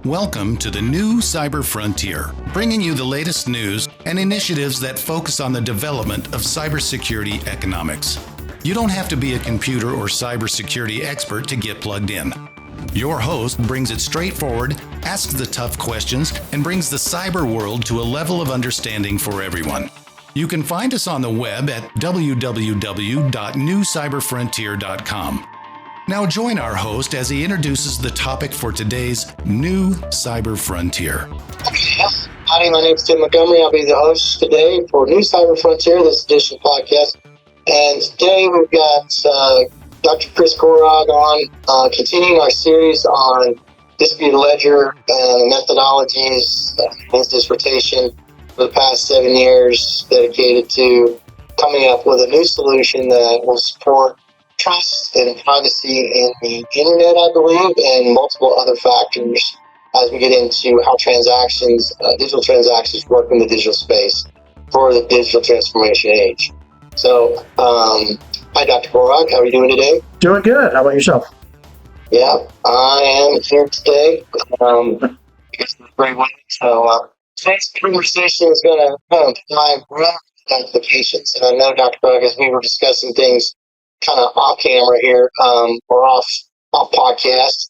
Welcome to the new cyber frontier, bringing you the latest news and initiatives that focus on the development of cybersecurity economics. You don't have to be a computer or cybersecurity expert to get plugged in. Your host brings it straightforward, asks the tough questions, and brings the cyber world to a level of understanding for everyone. You can find us on the web at www.newcyberfrontier.com. Now join our host as he introduces the topic for today's new cyber frontier. Hi, my name is Tim Montgomery. I'll be the host today for New Cyber Frontier, this edition podcast. And today we've got Dr. Chris Gorog on, continuing our series on distributed ledger and methodologies. His dissertation for the past 7 years dedicated to coming up with a new solution that will support trust and privacy in the internet, I believe, and multiple other factors as we get into how transactions, digital transactions work in the digital space for the digital transformation age. So, hi, Dr. Gorog. How are you doing today? Doing good. How about yourself? Yeah, I am here today because of the great weather. So, today's conversation is going to dive right into applications. And I know, Dr. Gorog, as we were discussing things kind of off camera here, or off podcast.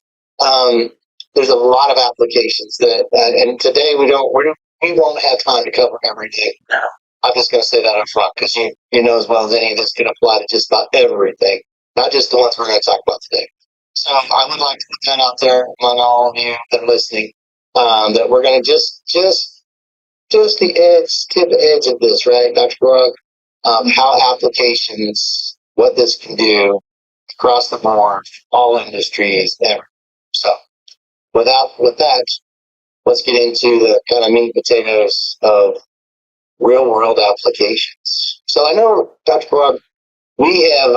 There's a lot of applications that, and today we won't have time to cover everything. No. I'm just going to say that up front because you know as well as any of this can apply to just about everything, not just the ones we're going to talk about today. So I would like to put that out there among all of you that are listening, that we're going to just the edge, tip edge of this, right, Dr. Gorog? How applications, what this can do across the board, all industries, ever. So, with that, let's get into the kind of meat and potatoes of real-world applications. So, I know, Dr. Gorog, we have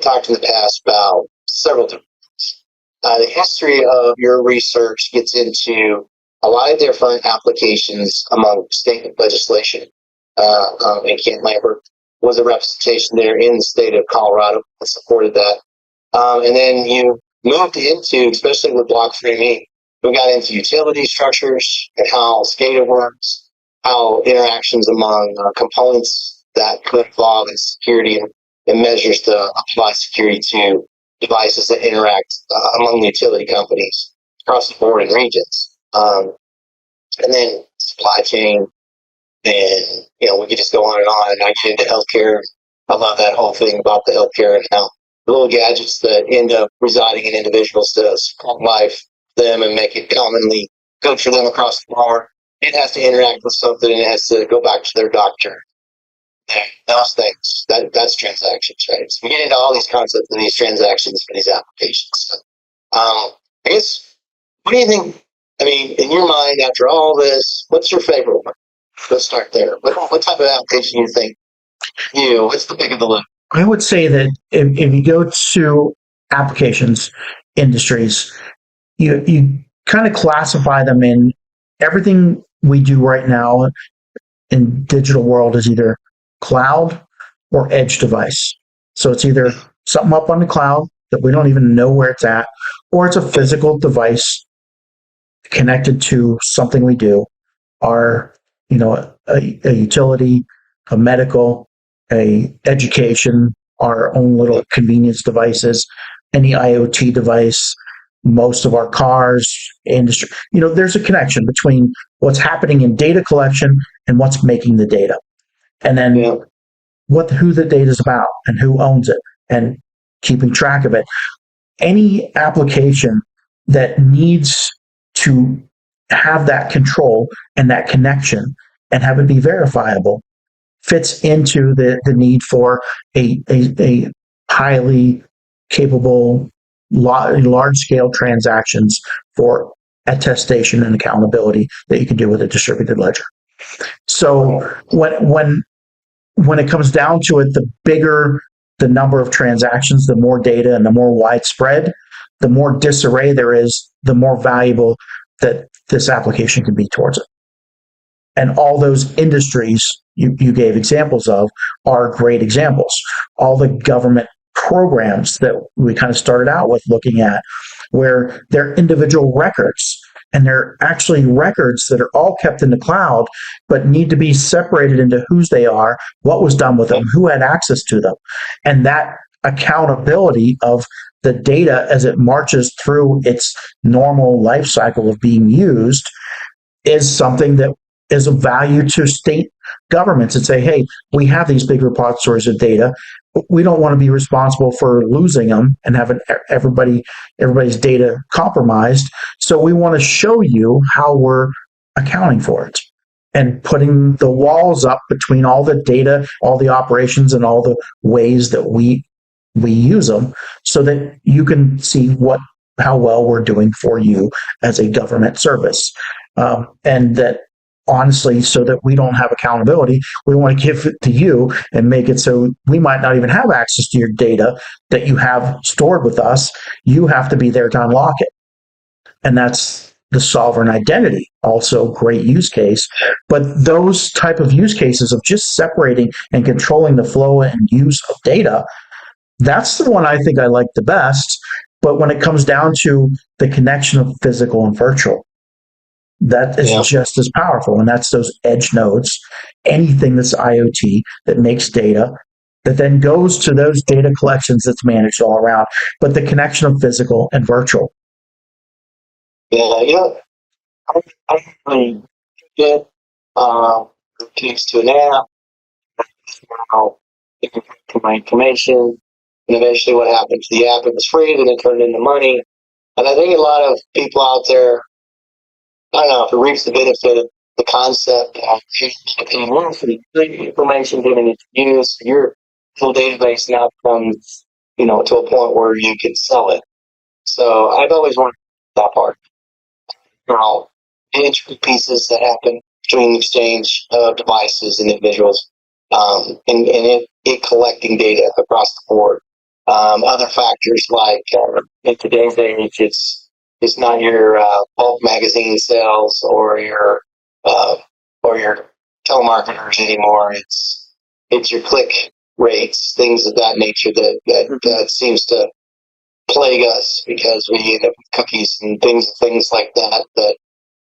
talked in the past about several different things. The history of your research gets into a lot of different applications among state legislation. And Kent Lambert was a representation there in the state of Colorado that supported that. And then you moved into, especially with Block 3Me, we got into utility structures and how SCADA works, how interactions among components that could involve in security and measures to apply security to devices that interact among the utility companies across the board in regions. And then supply chain. And, we could just go on and on. And I get into healthcare. I love that whole thing about the healthcare and how the little gadgets that end up residing in individuals to support life, them, and make it commonly good for them across the board. It has to interact with something and it has to go back to their doctor. Those things, that's transactions, right? So we get into all these concepts of these transactions for these applications. So, I guess, what do you think? I mean, in your mind, after all this, what's your favorite one? Let's start there. What type of application do you think? What's the pick of the list? I would say that if you go to applications, industries, you kind of classify them in everything we do right now in digital world is either cloud or edge device. So it's either something up on the cloud that we don't even know where it's at, or it's a physical device connected to something we do, a utility, a medical, a education, our own little convenience devices, any IoT device, most of our cars, industry. There's a connection between what's happening in data collection and what's making the data. And then who the data is about and who owns it and keeping track of it. Any application that needs to have that control and that connection and have it be verifiable fits into the need for a highly capable, large-scale transactions for attestation and accountability that you can do with a distributed ledger. So when it comes down to it, the bigger the number of transactions, the more data and the more widespread, the more disarray there is, the more valuable that this application can be towards it. And all those industries you gave examples of are great examples. All the government programs that we kind of started out with looking at, where they're individual records. And they're actually records that are all kept in the cloud, but need to be separated into whose they are, what was done with them, who had access to them. And that accountability of the data as it marches through its normal life cycle of being used is something that is of value to state governments and say, hey, we have these big repositories of data. We don't want to be responsible for losing them and having everybody's data compromised. So we want to show you how we're accounting for it and putting the walls up between all the data, all the operations, and all the ways that we use them, so that you can see how well we're doing for you as a government service. And that, honestly, so that we don't have accountability, we want to give it to you and make it so we might not even have access to your data that you have stored with us. You have to be there to unlock it. And that's the sovereign identity, also great use case. But those type of use cases of just separating and controlling the flow and use of data, that's the one I think I like the best. But when it comes down to the connection of physical and virtual, that is just as powerful. And that's those edge nodes, anything that's IoT that makes data that then goes to those data collections that's managed all around. But the connection of physical and virtual. I really did connects to an app. Now, you can to my information. And eventually what happened to the app, it was free, then it turned into money. And I think a lot of people out there, I don't know if it reaps the benefit of the concept of paying more for the information, giving it to use. Your full database now comes, to a point where you can sell it. So I've always wanted that part. The intricate pieces that happen between the exchange of devices and individuals, and it collecting data across the board. Other factors like in today's age, it's not your bulk magazine sales or your telemarketers anymore. It's your click rates, things of that nature that seems to plague us, because we end up with cookies and things like that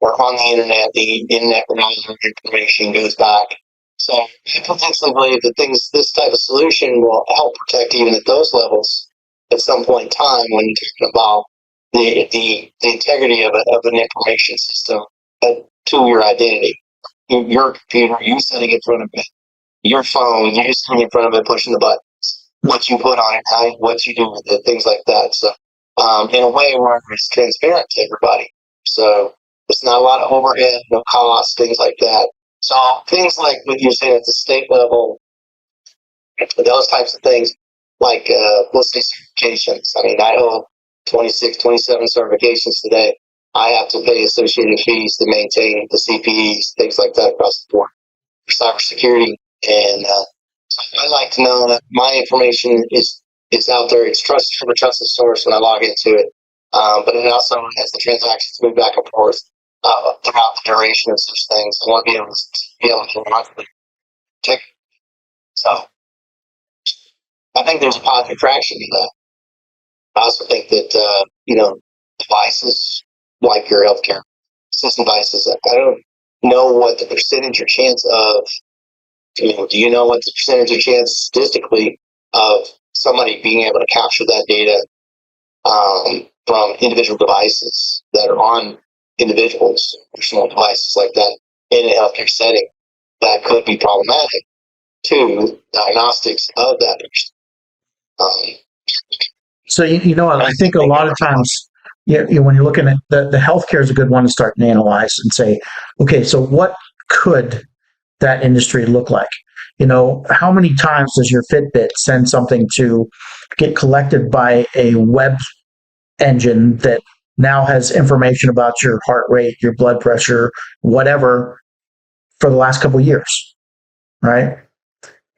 are on the internet. The internet where all your information goes back. So I potentially believe that this type of solution will help protect even at those levels at some point in time, when you're talking about the integrity of an information system to your identity. Your computer, you sitting in front of it, your phone, you sitting in front of it, pushing the buttons, what you put on it, what you do with it, things like that. So in a way where it's transparent to everybody. So it's not a lot of overhead, no costs, things like that. So things like what you're saying at the state level, those types of things, like let's say certifications. I mean, I owe 26, 27 certifications today. I have to pay associated fees to maintain the CPEs, things like that across the board for cybersecurity. And so I like to know that my information is out there. It's trusted from a trusted source when I log into it. But it also, as the transactions move back and forth throughout the duration of such things, I want to be able to monthly check. So I think there's a positive traction to that. I also think that devices like your healthcare system devices, I don't know what the percentage or chance of, do you know what the percentage or chance statistically of somebody being able to capture that data from individual devices that are on individuals, personal devices like that in a healthcare setting, that could be problematic to diagnostics of that person. So, I think a lot of times, when you're looking at the healthcare is a good one to start and analyze and say, okay, so what could that industry look like? How many times does your Fitbit send something to get collected by a web engine that now has information about your heart rate, your blood pressure, whatever, for the last couple of years, right?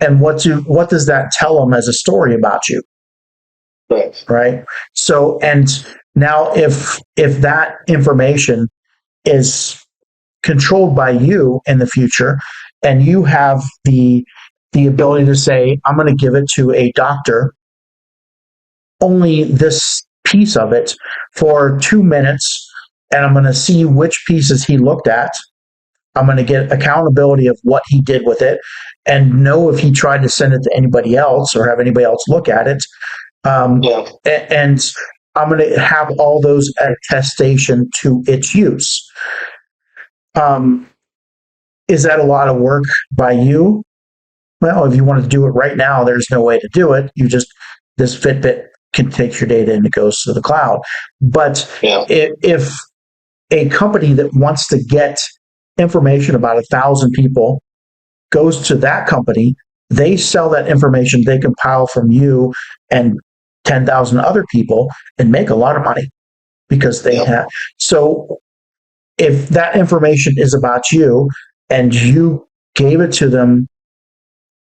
And what does that tell them as a story about you? Right. So, and now if that information is controlled by you in the future, and you have the ability to say, I'm going to give it to a doctor only this piece of it for 2 minutes, and I'm going to see which pieces he looked at. I'm going to get accountability of what he did with it and know if he tried to send it to anybody else or have anybody else look at it. And I'm going to have all those attestation to its use. Is that a lot of work by you? Well, if you want to do it right now, there's no way to do it. This Fitbit can take your data and it goes to the cloud. But if a company that wants to get information about 1,000 people goes to that company, they sell that information they compile from you and 10,000 other people and make a lot of money because they have. So if that information is about you and you gave it to them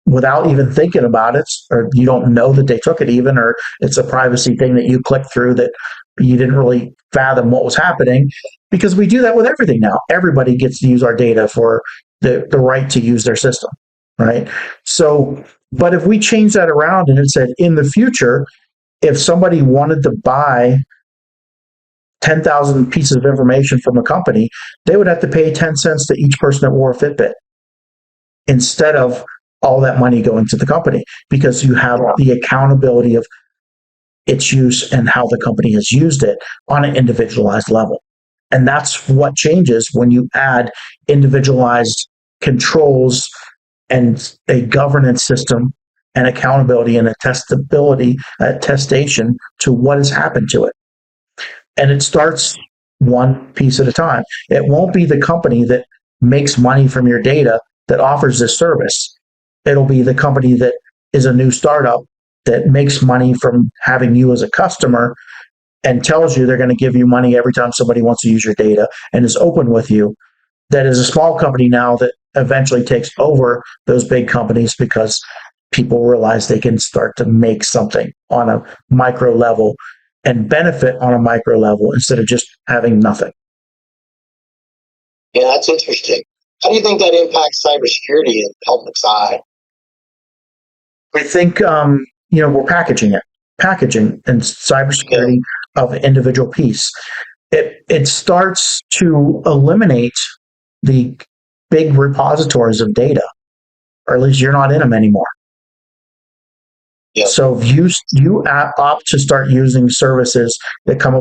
without even thinking about it, or you don't know that they took it even, or it's a privacy thing that you clicked through that you didn't really fathom what was happening, because we do that with everything now. Everybody gets to use our data for the right to use their system, right? So, but if we change that around and it said in the future, if somebody wanted to buy 10,000 pieces of information from a company, they would have to pay 10 cents to each person that wore a Fitbit instead of all that money going to the company, because you have the accountability of its use and how the company has used it on an individualized level. And that's what changes when you add individualized controls and a governance system and accountability and attestation to what has happened to it. And it starts one piece at a time. It won't be the company that makes money from your data that offers this service. It'll be the company that is a new startup that makes money from having you as a customer and tells you they're going to give you money every time somebody wants to use your data and is open with you. That is a small company now that eventually takes over those big companies because people realize they can start to make something on a micro level and benefit on a micro level instead of just having nothing. Yeah, that's interesting. How do you think that impacts cybersecurity in the public side? I think we're packaging and cybersecurity of individual piece. It starts to eliminate the big repositories of data, or at least you're not in them anymore. Yep. So if you opt to start using services that come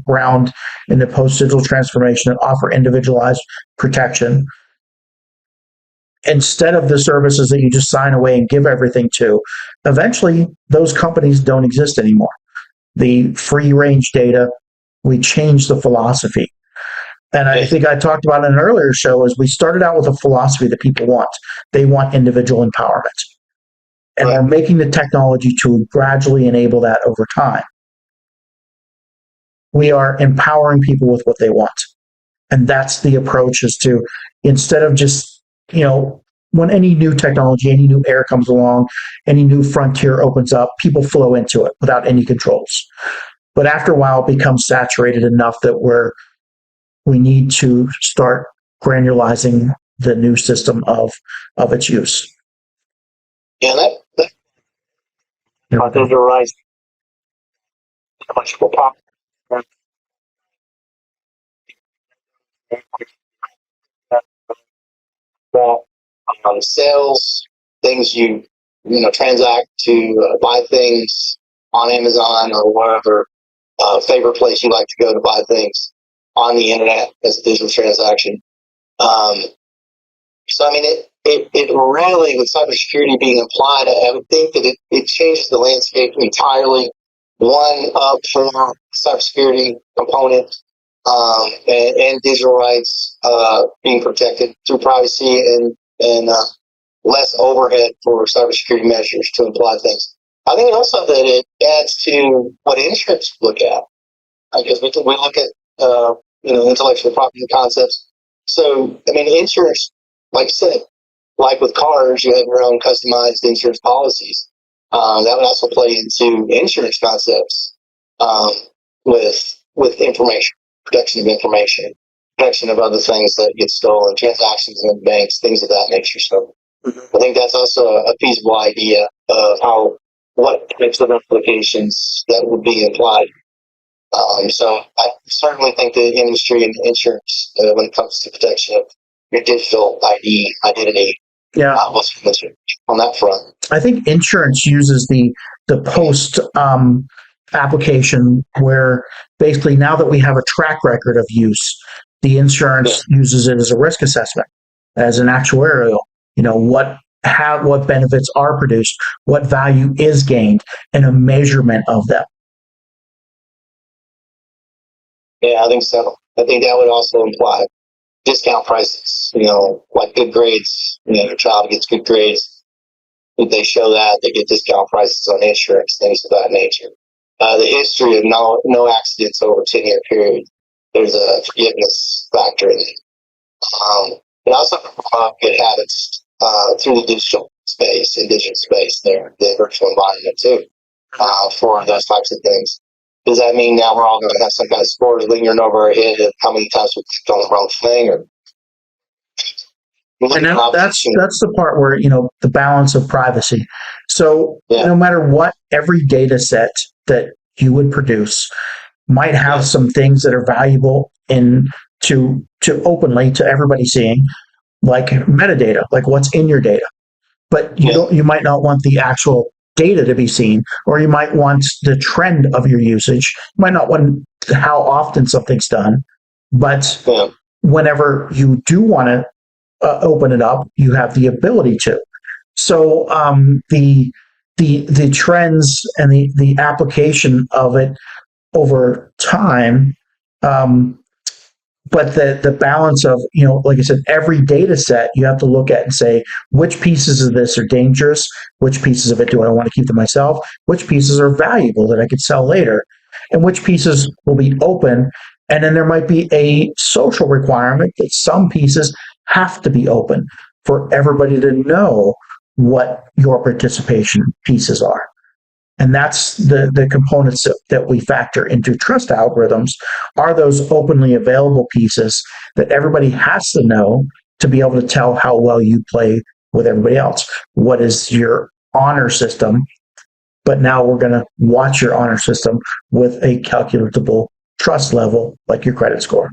around in the post-digital transformation and offer individualized protection, instead of the services that you just sign away and give everything to, eventually those companies don't exist anymore. The free range data, we changed the philosophy. And I think I talked about in an earlier show is we started out with a philosophy that people want. They want individual empowerment. And we're making the technology to gradually enable that over time. We are empowering people with what they want. And that's the approach, is to, instead of just, when any new technology, any new era comes along, any new frontier opens up, people flow into it without any controls. But after a while, it becomes saturated enough that we need to start granularizing the new system of its use. Yeah, those are right. Much more popular. Sales, things you transact to buy things on Amazon or wherever, favorite place you like to go to buy things on the internet as a digital transaction. So I mean, it really, with cybersecurity being applied, I would think that it changes the landscape entirely. One up for cybersecurity component and digital rights being protected through privacy and less overhead for cybersecurity measures to apply things. I think also that it adds to what insurance look at, because we look at intellectual property concepts. So I mean, insurance, like you said, like with cars, you have your own customized insurance policies. That would also play into insurance concepts with information, protection of information, protection of other things that get stolen, transactions in banks, things of that nature. So I think that's also a feasible idea of how what types of implications that would be applied. So I certainly think the industry and insurance, when it comes to protection of your digital identity, Yeah. was on that front. I think insurance uses the post application where basically now that we have a track record of use, the insurance uses it as a risk assessment, as an actuarial. What benefits are produced, what value is gained, and a measurement of them. Yeah, I think so. I think that would also imply discount prices, like good grades. Your child gets good grades. If they show that, they get discount prices on insurance, things of that nature. The history of no accidents over a 10-year period, there's a forgiveness factor in it. It also promote good habits through the digital space and digital space there, the virtual environment too, for those types of things. Does that mean now we're all going to have some kind of scores lingering over our head of how many times we clicked on the wrong thing? And that's the part where, the balance of privacy. So no matter what, every data set that you would produce might have some things that are valuable to openly to everybody seeing, like metadata, like what's in your data. But you might not want the actual data to be seen, or you might want the trend of your usage. You might not want how often something's done, but whenever you do want to open it up, you have the ability to. So the trends and the application of it over time, but the balance of, like I said, every data set you have to look at and say, which pieces of this are dangerous, which pieces of it do I want to keep to myself, which pieces are valuable that I could sell later, and which pieces will be open. And then there might be a social requirement that some pieces have to be open for everybody to know what your participation pieces are. And that's the components that we factor into trust algorithms, are those openly available pieces that everybody has to know to be able to tell how well you play with everybody else. What is your honor system? But now we're going to watch your honor system with a calculatable trust level, like your credit score.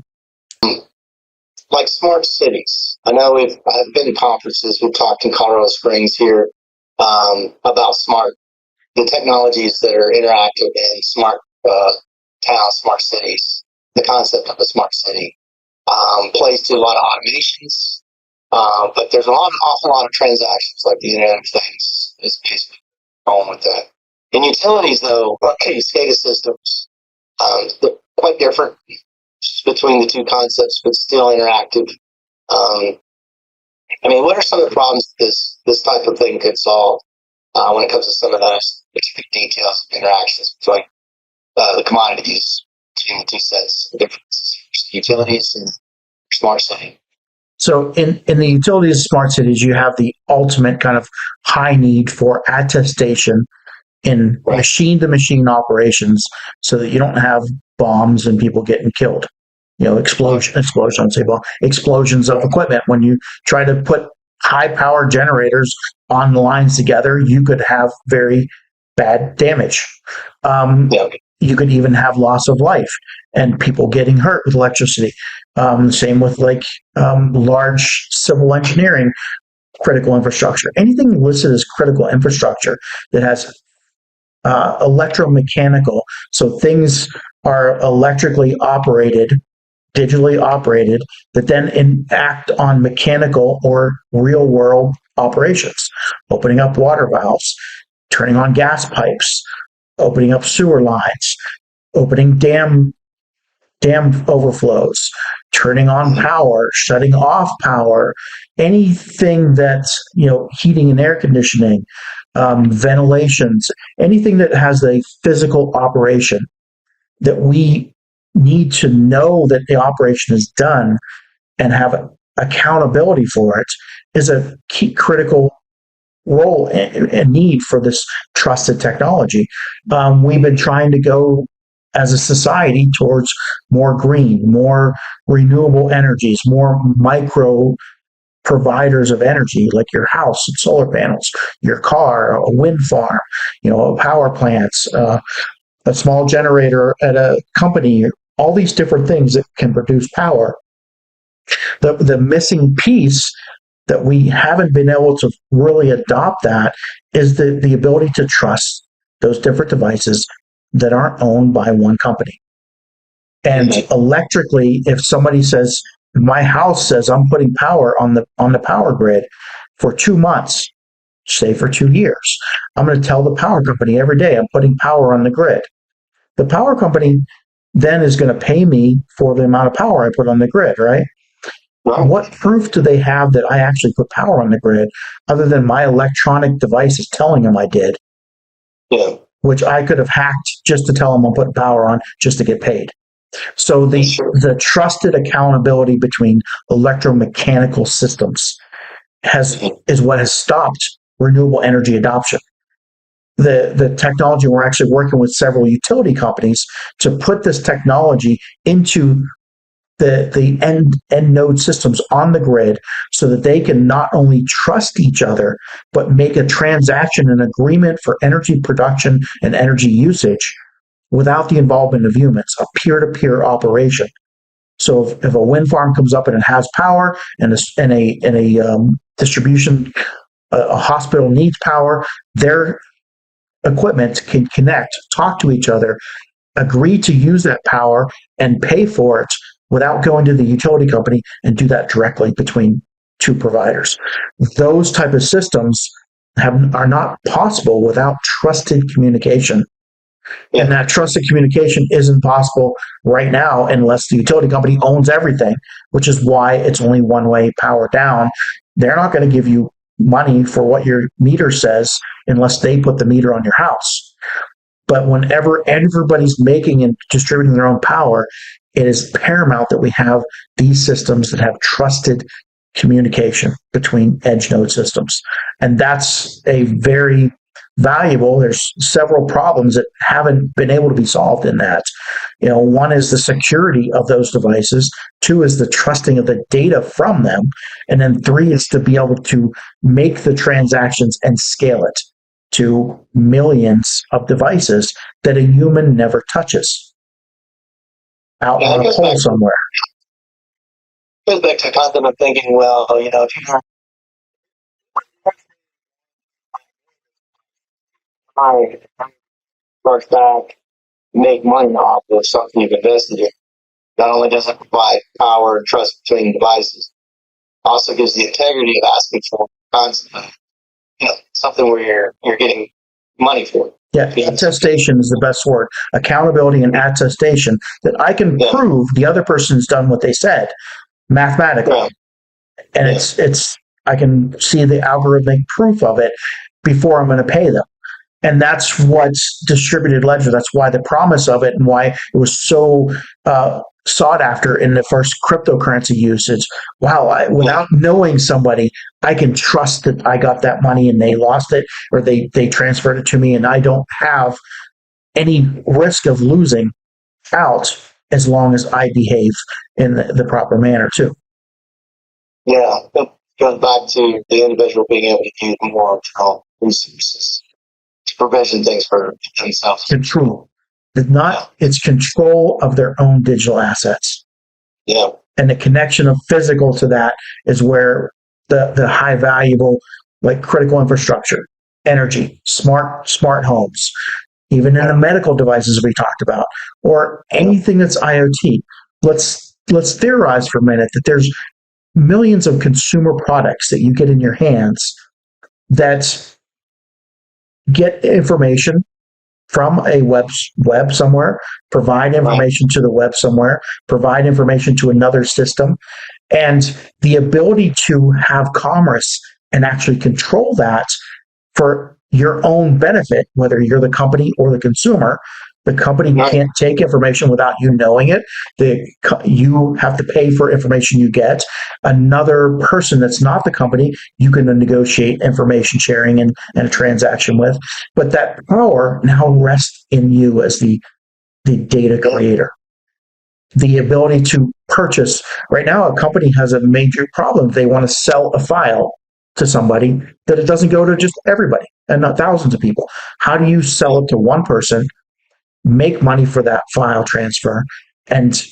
Like smart cities. I know I've been to conferences. We've talked in Colorado Springs here about the technologies that are interactive in smart towns, smart cities. The concept of a smart city plays to a lot of automations, but there's an awful lot of transactions, like the Internet of Things is basically going with that. In utilities, though, SCADA systems, they're quite different between the two concepts, but still interactive. What are some of the problems this type of thing could solve when it comes to some of those specific details of interactions between the commodities between the two sets of differences, utilities and smart city? So in the utilities smart cities, you have the ultimate kind of high need for attestation in machine-to-machine operations, so that you don't have bombs and people getting killed. Explosions of equipment. When you try to put high-power generators on the lines together, you could have very bad damage. You could even have loss of life and people getting hurt with electricity. Same with large civil engineering, critical infrastructure. Anything listed as critical infrastructure that has electromechanical, so things are electrically operated, digitally operated, that then act on mechanical or real world operations, opening up water valves, turning on gas pipes, opening up sewer lines, opening dam overflows, turning on power, shutting off power, anything that's, heating and air conditioning, ventilations, anything that has a physical operation that we need to know that the operation is done and have accountability for it, is a key critical role and need for this trusted technology. We've been trying to go as a society towards more green, more renewable energies, more micro providers of energy, like your house and solar panels, your car, a wind farm, power plants, a small generator at a company, all these different things that can produce power. The missing piece that we haven't been able to really adopt that is the ability to trust those different devices that aren't owned by one company. And electrically, if somebody says, my house says I'm putting power on the power grid for 2 months, say for 2 years, I'm going to tell the power company every day I'm putting power on the grid. The power company then is going to pay me for the amount of power I put on the grid, right? Right. What proof do they have that I actually put power on the grid other than my electronic devices telling them I did? Yeah. Which I could have hacked just to tell them I'm putting power on just to get paid. So the trusted accountability between electromechanical systems is what has stopped renewable energy adoption. The technology, we're actually working with several utility companies to put this technology into the end node systems on the grid so that they can not only trust each other, but make a transaction, an agreement for energy production and energy usage without the involvement of humans, a peer-to-peer operation. So if a wind farm comes up and it has power and a distribution, a hospital needs power, their equipment can connect, talk to each other, agree to use that power and pay for it without going to the utility company, and do that directly between two providers. Those type of systems are not possible without trusted communication. Yeah. And that trusted communication isn't possible right now unless the utility company owns everything, which is why it's only one-way power down. They're not going to give you money for what your meter says unless they put the meter on your house. But whenever everybody's making and distributing their own power, it is paramount that we have these systems that have trusted communication between edge node systems. And that's a very valuable, there's several problems that haven't been able to be solved in that. One is the security of those devices, 2 is the trusting of the data from them, and then 3 is to be able to make the transactions and scale it to millions of devices that a human never touches out on a pole somewhere. It goes back to the concept of thinking, well, if you work back, make money off of something you've invested in. Not only does it provide power and trust between devices, also gives the integrity of asking for constantly, something where you're getting money for. Yeah, attestation is the best word. Accountability and attestation that I can prove the other person's done what they said mathematically. Yeah. And it's I can see the algorithmic proof of it before I'm going to pay them. And that's what's distributed ledger. That's why the promise of it and why it was so sought after in the first cryptocurrency usage. Wow, without knowing somebody, I can trust that I got that money and they lost it or they transferred it to me, and I don't have any risk of losing out as long as I behave in the proper manner too. Yeah, it goes back to the individual being able to use more internal resources to provision things for themselves. Control. It's control of their own digital assets. Yeah. And the connection of physical to that is where the high valuable, like critical infrastructure, energy, smart homes, even in the medical devices we talked about, or anything that's IoT. Let's theorize for a minute that there's millions of consumer products that you get in your hands that get information from a web somewhere, provide information to the web somewhere, provide information to another system, and the ability to have commerce and actually control that for your own benefit, whether you're the company or the consumer. The company can't take information without you knowing it. You have to pay for information you get. Another person that's not the company, you can negotiate information sharing and a transaction with. But that power now rests in you as the data creator. The ability to purchase. Right now, a company has a major problem. They want to sell a file to somebody that it doesn't go to just everybody and not thousands of people. How do you sell it to one person, make money for that file transfer, and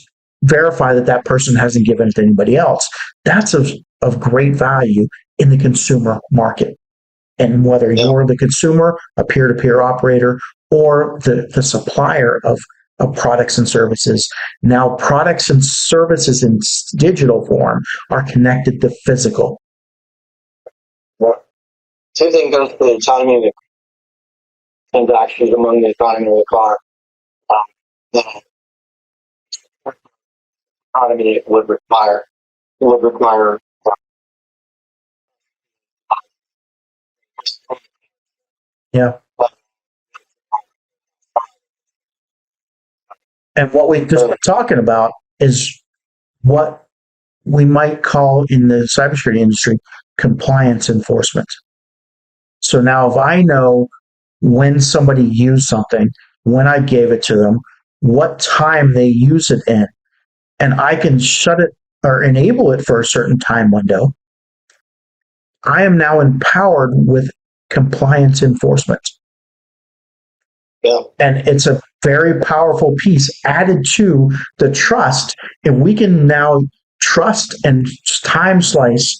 verify that that person hasn't given it to anybody else? That's of great value in the consumer market. And whether you're the consumer, a peer-to-peer operator, or the supplier of products and services, now products and services in digital form are connected to physical. Well, same thing goes for the autonomy of the transactions among the autonomy of the car. The autonomy would require Yeah. And what we've just been talking about is what we might call in the cybersecurity industry compliance enforcement. So now if I know when somebody used something, when I gave it to them, what time they use it in, and I can shut it or enable it for a certain time window, I am now empowered with compliance enforcement. Yeah. And it's a very powerful piece added to the trust. If we can now trust and time slice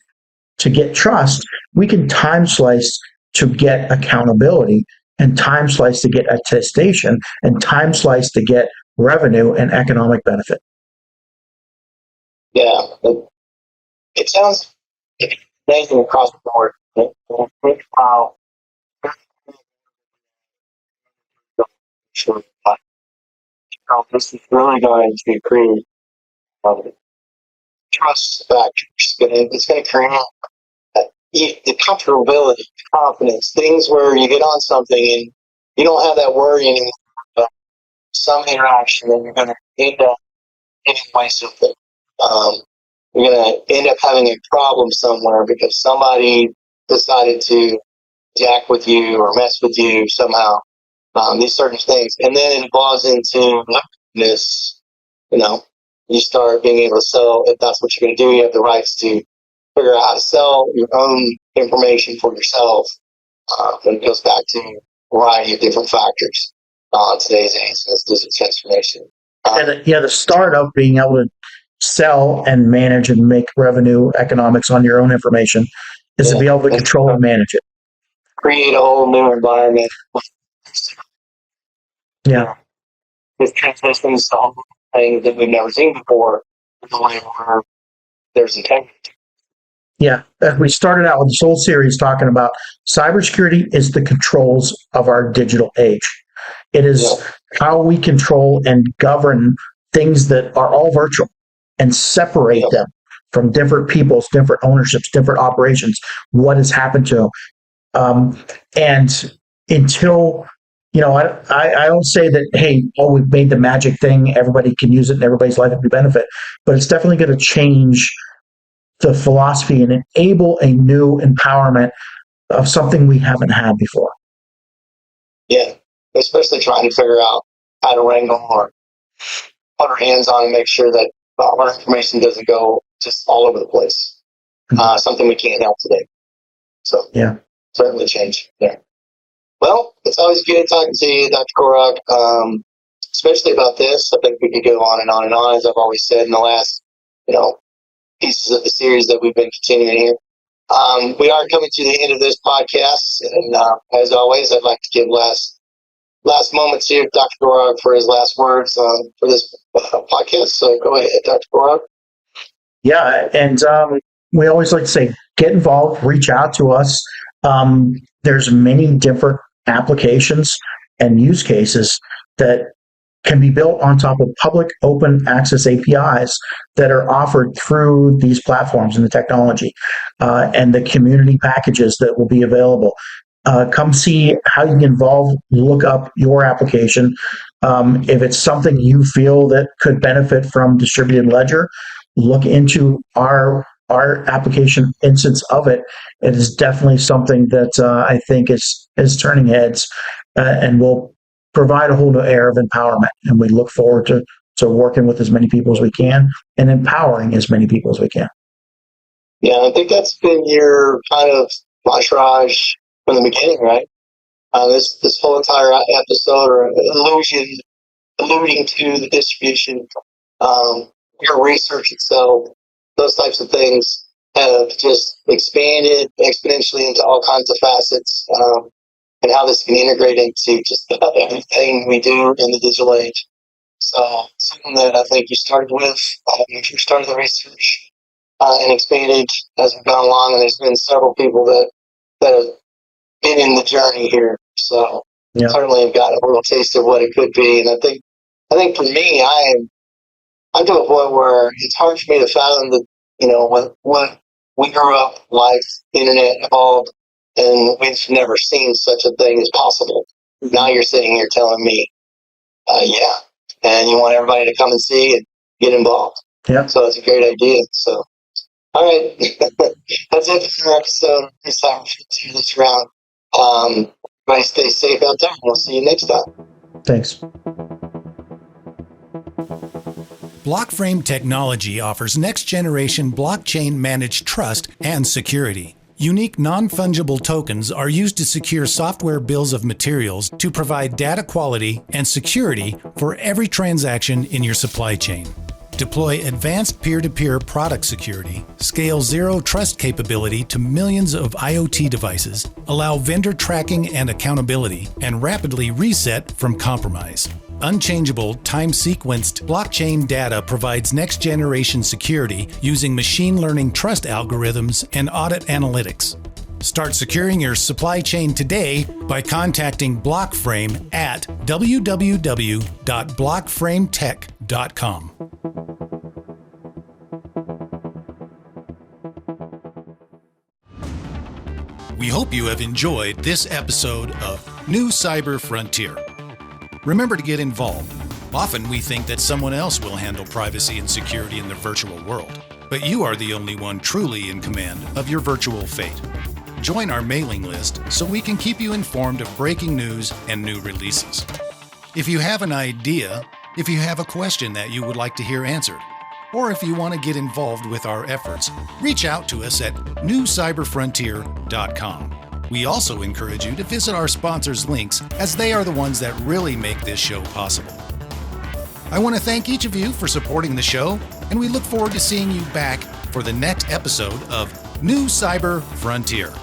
to get trust, we can time slice to get accountability, and time slice to get attestation, and time slice to get revenue and economic benefit. Yeah. It sounds amazing across the board. Wow. Sure. This is really going to create trust factors. It's going to create the comfortability, confidence, things where you get on something and you don't have that worry anymore about some interaction and you're going to end up anyway something. You're going to end up having a problem somewhere because somebody decided to jack with you or mess with you somehow. These certain things. And then it evolves into this, you start being able to sell. If that's what you're going to do, you have the rights to figure out how to sell your own information for yourself. And it goes back to a variety of different factors today's age. This digital transformation. The start of being able to sell and manage and make revenue economics on your own information is to be able to control and manage it. Create a whole new environment. Yeah. With transmissions, the whole thing that we've never seen before, in the way where there's integrity. Yeah. We started out with this whole series talking about cybersecurity is the controls of our digital age. It is how we control and govern things that are all virtual and separate them from different peoples, different ownerships, different operations, what has happened to them. And until, I don't say that, hey, we've made the magic thing, everybody can use it and everybody's life will be benefit, but it's definitely going to change the philosophy and enable a new empowerment of something we haven't had before. Yeah, especially trying to figure out how to wrangle or put our hands on and make sure that our information doesn't go just all over the place. Something we can't help today. So certainly change there. Well, it's always good talking to you, Dr. Gorog, especially about this. I think we could go on and on and on, as I've always said in the last, pieces of the series that we've been continuing here. We are coming to the end of this podcast, and as always, I'd like to give last moments here to Dr. Gorog for his last words for this podcast. So go ahead, Dr. Gorog. Yeah, and we always like to say, get involved, reach out to us. There's many different applications and use cases that can be built on top of public open access APIs that are offered through these platforms and the technology and the community packages that will be available. Come see how you can involve, look up your application. If it's something you feel that could benefit from distributed ledger, look into our application instance of it. It is definitely something that I think is turning heads and will provide a whole new air of empowerment. And we look forward to So working with as many people as we can and empowering as many people as we can. Yeah, I think that's been your kind of mantra from the beginning, right? This whole entire episode, or alluding to the distribution, your research itself, those types of things have just expanded exponentially into all kinds of facets, and how this can integrate into just about everything we do in the digital age. So something that I think you started with, you started the research and expanded as we've gone along, and there's been several people that have been in the journey here. So certainly have got a little taste of what it could be. And I think for me, I'm to a point where it's hard for me to fathom that, when we grew up, life, internet evolved, and we've never seen such a thing as possible. Now you're sitting here telling me, yeah, and you want everybody to come and see and get involved. Yeah. So it's a great idea. So, all right, that's it for our episode. It's time to this round. Everybody stay safe out there, and we'll see you next time. Thanks. Blockframe technology offers next-generation blockchain-managed trust and security. Unique non-fungible tokens are used to secure software bills of materials to provide data quality and security for every transaction in your supply chain. Deploy advanced peer-to-peer product security, scale zero trust capability to millions of IoT devices, allow vendor tracking and accountability, and rapidly reset from compromise. Unchangeable, time-sequenced blockchain data provides next-generation security using machine learning trust algorithms and audit analytics. Start securing your supply chain today by contacting Blockframe at www.blockframetech.com. We hope you have enjoyed this episode of New Cyber Frontier. Remember to get involved. Often we think that someone else will handle privacy and security in the virtual world, but you are the only one truly in command of your virtual fate. Join our mailing list so we can keep you informed of breaking news and new releases. If you have an idea, if you have a question that you would like to hear answered, or if you want to get involved with our efforts, reach out to us at newcyberfrontier.com. We also encourage you to visit our sponsors' links, as they are the ones that really make this show possible. I want to thank each of you for supporting the show, and we look forward to seeing you back for the next episode of New Cyber Frontier.